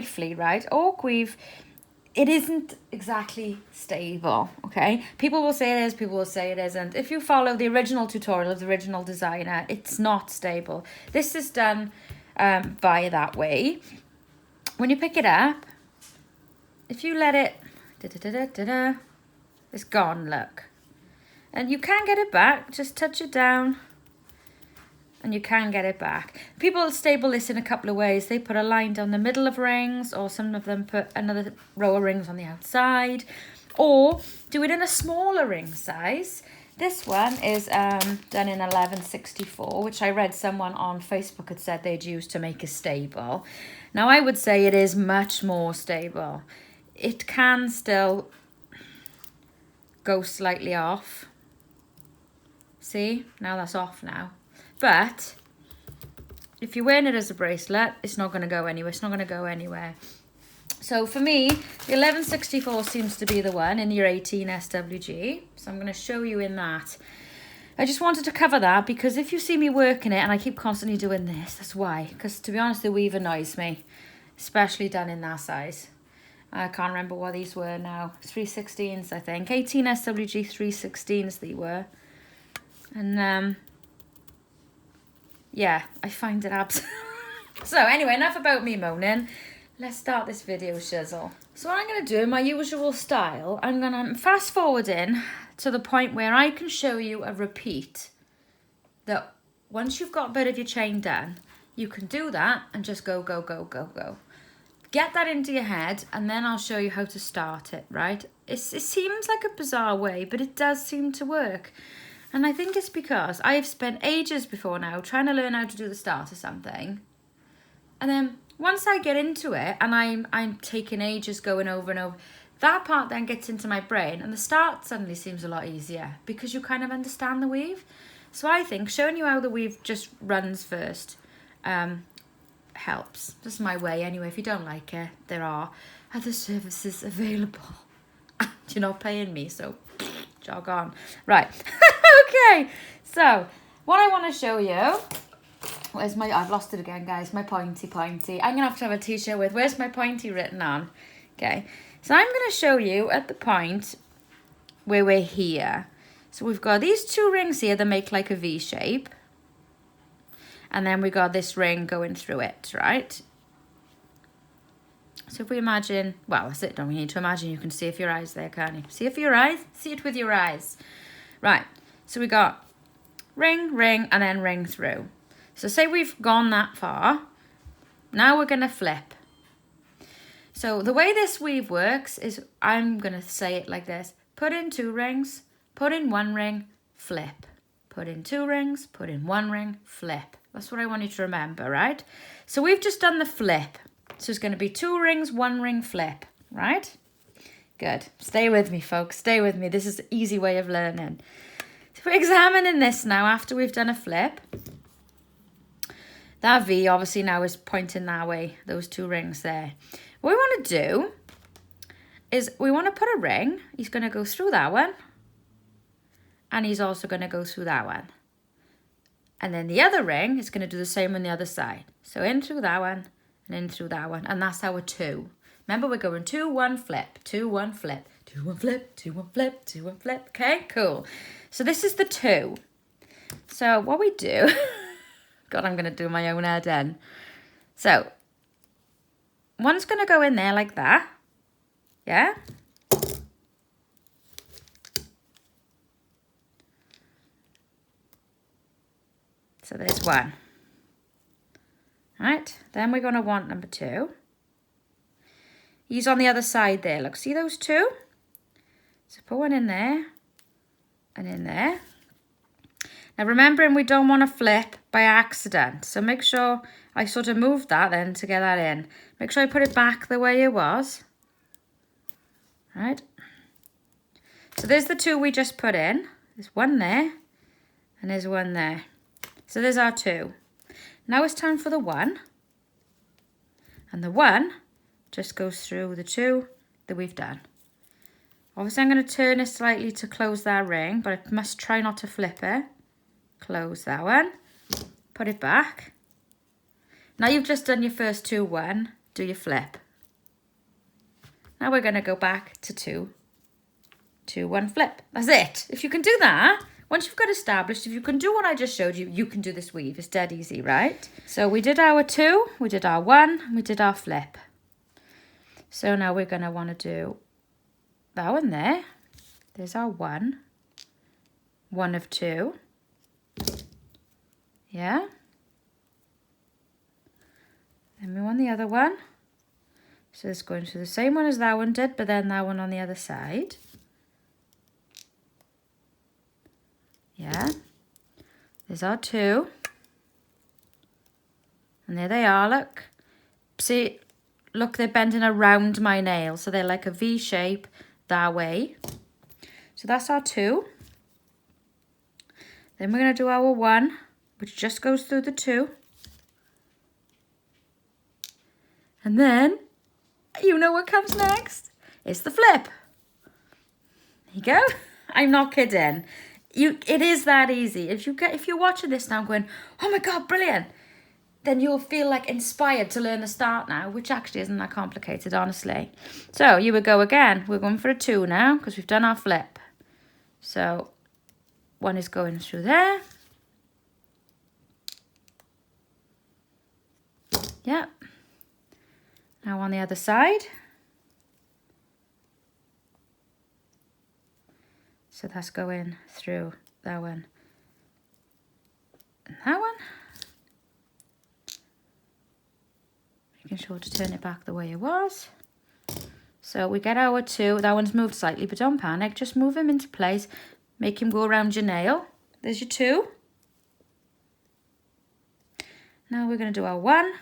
briefly, right, orc weave, it isn't exactly stable, okay? People will say it is, people will say it isn't. If you follow the original tutorial of the original designer, it's not stable. This is done via that way. When you pick it up, if you let it, it's gone, look. And you can get it back, just touch it down. And you can get it back. People stable this in a couple of ways. They put a line down the middle of rings, or some of them put another row of rings on the outside, or do it in a smaller ring size. This one is done in 1164, which I read someone on Facebook had said they'd use to make a stable. Now I would say it is much more stable. It can still go slightly off. See, now that's off now. But if you're wearing it as a bracelet, it's not going to go anywhere. It's not going to go anywhere. So for me, the 1164 seems to be the one in your 18 SWG. So I'm going to show you in that. I just wanted to cover that because if you see me working it and I keep constantly doing this, that's why. Because to be honest, the weave annoys me, especially done in that size. I can't remember what these were now. 316s, I think. 18 SWG 316s they were. And yeah, I find it absolutely... So anyway, enough about me moaning. Let's start this video, shizzle. So what I'm going to do, in my usual style, I'm going to fast forward in to the point where I can show you a repeat. That once you've got a bit of your chain done, you can do that and just go, go, go, go, go. Get that into your head and then I'll show you how to start it, right? It seems like a bizarre way, but it does seem to work. And I think it's because I've spent ages before now trying to learn how to do the start of something. And then once I get into it and I'm taking ages going over and over, that part then gets into my brain and the start suddenly seems a lot easier because you kind of understand the weave. So I think showing you how the weave just runs first helps. That's my way anyway. If you don't like it, there are other services available. You're not paying me, so jog on. Right. Okay, so what I want to show you, where's my, I've lost it again, guys, my pointy. I'm going to have a t-shirt with, where's my pointy written on? Okay, so I'm going to show you at the point where we're here. So we've got these two rings here that make like a V shape. And then we got this ring going through it, right? So if we imagine, well, that's it, don't we need to imagine, you can see it with your eyes there, can't you? See it with your eyes? See it with your eyes. Right, so we got ring, ring, and then ring through. So say we've gone that far, now we're going to flip. So the way this weave works is, I'm going to say it like this, put in 2 rings, put in 1 ring, flip. Put in 2 rings, put in 1 ring, flip. That's what I want you to remember, right? So we've just done the flip. So it's going to be 2 rings, 1 ring, flip, right? Good. Stay with me, folks. Stay with me. This is an easy way of learning. So we're examining this now after we've done a flip. That V obviously now is pointing that way, those 2 rings there. What we want to do is we want to put a ring. He's going to go through that one. And he's also going to go through that one. And then the other ring is going to do the same on the other side. So in through that one and in through that one. And that's our 2. Remember, we're going 2, 1, flip, 2, 1, flip, 2, 1, flip, 2, 1, flip, 2, 1, flip. Okay, cool. So this is the 2. So what we do... God, I'm going to do my own head then. So, one's going to go in there like that. Yeah? So there's 1. Right? Then we're going to want number 2. He's on the other side there. Look, see those 2? So put 1 in there and in there. Now remembering we don't want to flip by accident. So make sure I sort of move that then to get that in. Make sure I put it back the way it was. Right? So there's the 2 we just put in. There's 1 there and there's 1 there. So there's our 2. Now it's time for the 1. And the 1 just goes through the 2 that we've done. Obviously I'm going to turn it slightly to close that ring, but I must try not to flip it. Close that one. Put it back. Now you've just done your first 2, 1. Do your flip. Now we're going to go back to 2, 2, 1 flip. That's it. If you can do that, once you've got established, if you can do what I just showed you, you can do this weave. It's dead easy, right? So we did our 2, we did our 1, and we did our flip. So now we're going to want to do that one there. There's our 1, 1 of 2. Yeah. Then we want the other one. So it's going to the same one as that one did, but then that one on the other side. Yeah. There's our 2. And there they are, look. See, look, they're bending around my nail. So they're like a V shape that way. So that's our 2. Then we're going to do our 1, which just goes through the 2. And then, you know what comes next? It's the flip. There you go. I'm not kidding. It is that easy. If you're watching this now going, oh my God, brilliant, then you'll feel like inspired to learn the start now, which actually isn't that complicated, honestly. So you would go again. We're going for a 2 now because we've done our flip. So 1 is going through there. Yeah. Now on the other side. So that's going through that one and that one. Making sure to turn it back the way it was. So we get our 2. That one's moved slightly, but don't panic. Just move him into place. Make him go around your nail. There's your 2. Now we're going to do our 1.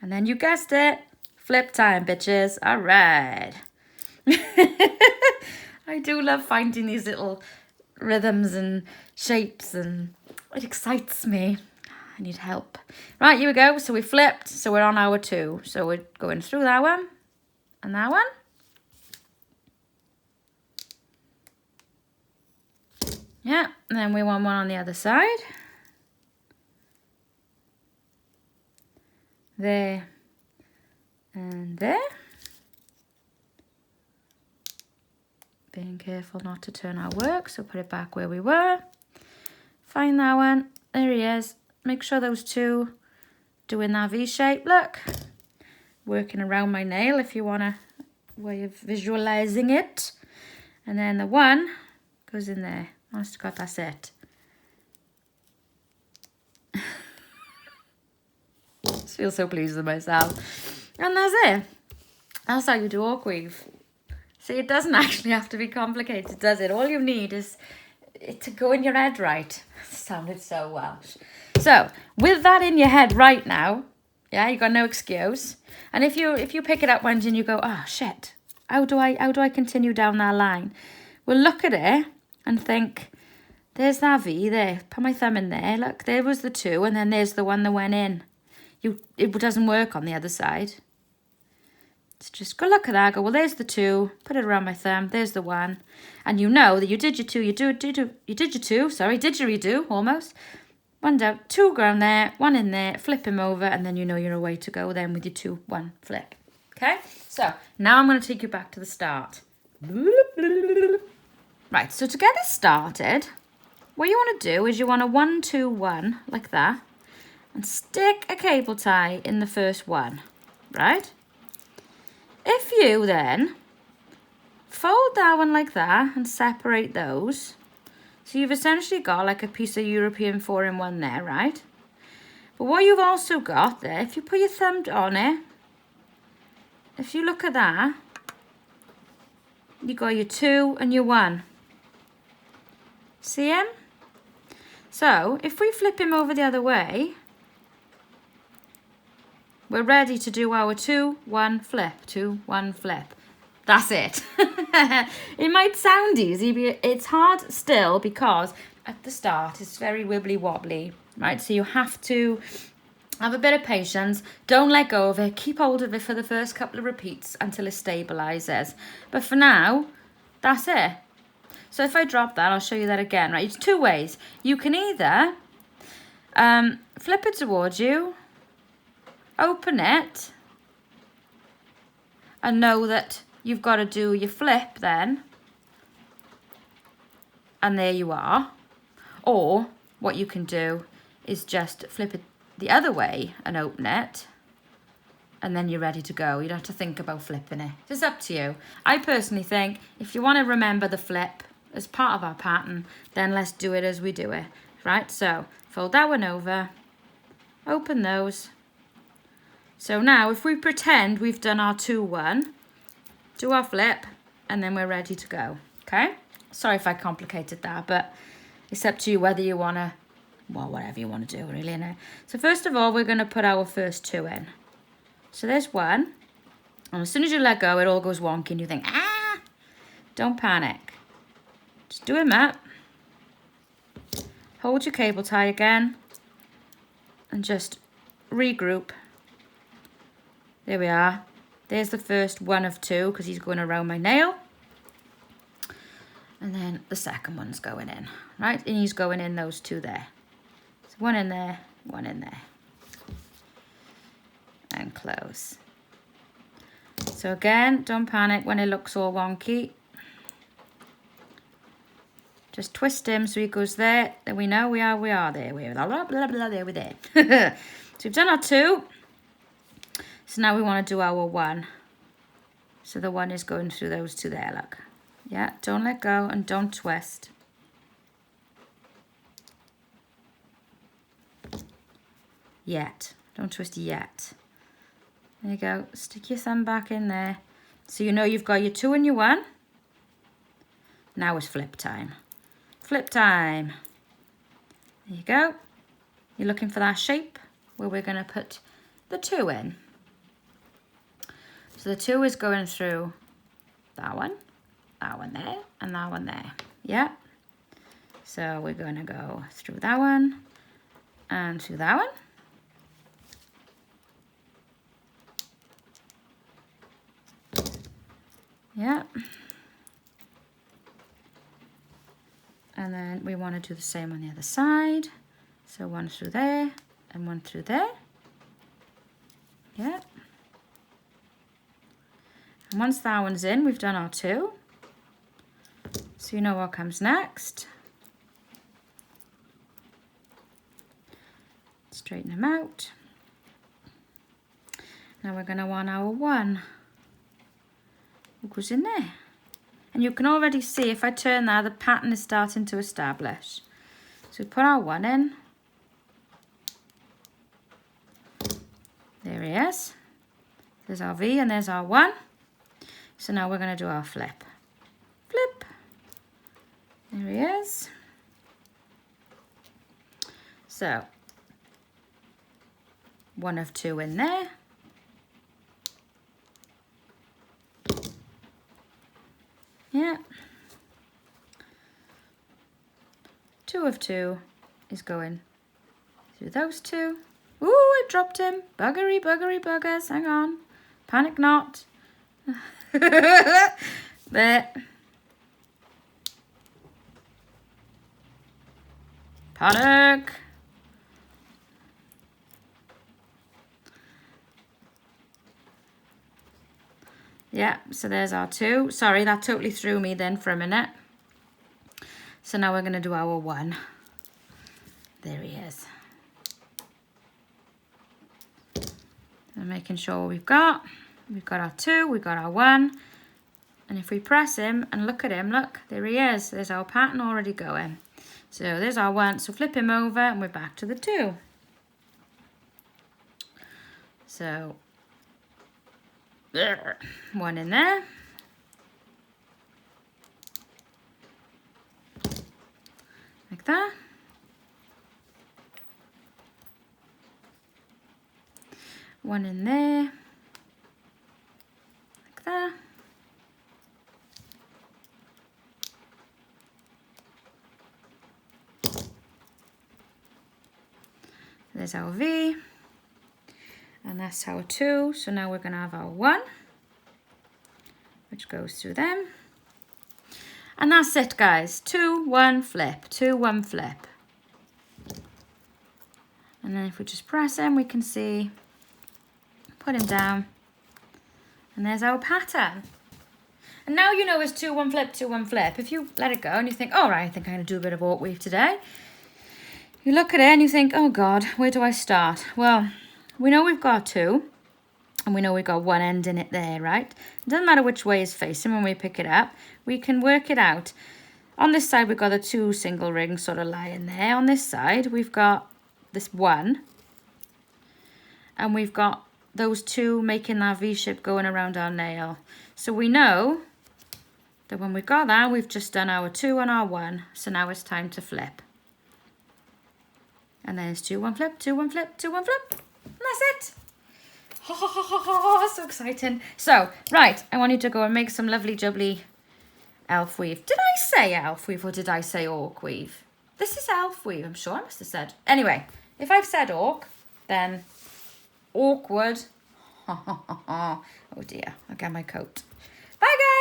And then you guessed it, flip time, bitches. All right. I do love finding these little rhythms and shapes, and it excites me. I need help. Right, here we go. So we flipped. So we're on our 2. So we're going through that one and that one. Yeah, and then we want one on the other side. There and there. Being careful not to turn our work, so put it back where we were. Find that one. There he is. Make sure those 2 doing that V shape. Look, working around my nail if you want a way of visualizing it. And then the 1 goes in there. Honest to God, that's it. Just feel so pleased with myself. And that's it. That's how you do awk weave. See, it doesn't actually have to be complicated, does it? All you need is it to go in your head right. Sounded so Welsh. So, with that in your head right now, yeah, you got no excuse. And if you pick it up once and you go, oh shit, how do I continue down that line? Well, look at it and think, there's that V there. Put my thumb in there. Look, there was the 2, and then there's the one that went in. It doesn't work on the other side. So just go look at that, go, well, there's the 2, put it around my thumb, there's the 1. And you know that you did your 2, you did your 2, sorry, didgeridoo, almost. 1 down, 2 go on there, 1 in there, flip him over, and then you know you're away to go then with your 2, 1 flip. Okay, so now I'm going to take you back to the start. Right, so to get this started, what you want to do is you want a 1, 2, 1, like that, and stick a cable tie in the first one, right? If you then fold that one like that and separate those, so you've essentially got like a piece of European 4-in-1 there, right? But what you've also got there, if you put your thumb on it, if you look at that, you got your 2 and your 1. See him? So if we flip him over the other way, we're ready to do our 2, 1 flip, 2, 1 flip. That's it. It might sound easy, but it's hard still because at the start it's very wibbly wobbly, right? So you have to have a bit of patience. Don't let go of it. Keep hold of it for the first couple of repeats until it stabilizes. But for now, that's it. So if I drop that, I'll show you that again, right? It's 2 ways. You can either flip it towards you, open it, and know that you've got to do your flip then. And there you are. Or what you can do is just flip it the other way and open it. And then you're ready to go. You don't have to think about flipping it. It's up to you. I personally think if you want to remember the flip as part of our pattern, then let's do it as we do it. Right, so fold that one over, open those. So now if we pretend we've done our 2-1, do our flip, and then we're ready to go, okay? Sorry if I complicated that, but it's up to you whether you want to, well, whatever you want to do, really, innit? So first of all, we're going to put our first 2 in. So there's 1, and as soon as you let go, it all goes wonky, and you think, ah, don't panic. Just do them up. Hold your cable tie again, and just regroup. There we are. There's the first 1 of 2, because he's going around my nail. And then the second one's going in, right? And he's going in those 2 there. So 1 in there, 1 in there. And close. So again, don't panic when it looks all wonky. Just twist him so he goes there. Then we know we are there. We're blah, blah, blah, blah, there, we're there. So we've done our 2. So now we want to do our 1. So the 1 is going through those 2 there, look. Yeah, don't let go and don't twist. Yet. Don't twist yet. There you go. Stick your thumb back in there. So you know you've got your 2 and your 1. Now it's flip time. Flip time. There you go. You're looking for that shape where we're going to put the 2 in. So the 2 is going through that one there, and that one there. Yeah. So we're going to go through that one and through that one. Yeah. And then we want to do the same on the other side. So 1 through there and 1 through there. Yeah. And once that one's in, we've done our 2. So you know what comes next. Straighten them out. Now we're going to want our 1. What goes in there? And you can already see, if I turn that, the pattern is starting to establish. So we put our 1 in. There he is. There's our V and there's our 1. So now we're going to do our flip. Flip. There he is. So 1 of 2 in there. Yeah. 2 of 2 is going through those 2. Ooh, I dropped him. Buggery, buggery, buggers. Hang on. Panic not. There. Panic. Yeah, so there's our 2. Sorry, that totally threw me then for a minute. So now we're going to do our 1. There he is. And making sure we've got our 2, we've got our 1. And if we press him and look at him, look, there he is. There's our pattern already going. So there's our 1. So flip him over and we're back to the 2. So 1 in there. Like that. One in there. Like that. There's our V. And that's our 2. So now we're going to have our 1, which goes through them. And that's it, guys. 2, 1, flip. 2, 1, flip. And then if we just press him, we can see, put him down. And there's our pattern. And now you know it's 2, 1 flip, 2, 1 flip. If you let it go and you think, all right, I think I'm going to do a bit of awk weave today. You look at it and you think, oh God, where do I start? Well, we know we've got 2. And we know we've got 1 end in it there, right? It doesn't matter which way it's facing when we pick it up. We can work it out. On this side, we've got the 2 single rings sort of lying there. On this side, we've got this 1. And we've got those 2 making that V-shape going around our nail. So we know that when we've got that, we've just done our 2 and our 1. So now it's time to flip. And then it's 2, 1 flip, 2, 1 flip, 2, 1 flip. And that's it. So exciting. So, right, I want you to go and make some lovely jubbly elf weave. Did I say elf weave or did I say awk weave? This is elf weave, I'm sure I must have said. Anyway, if I've said awk, then awkward. Oh dear, I'll get my coat. Bye guys.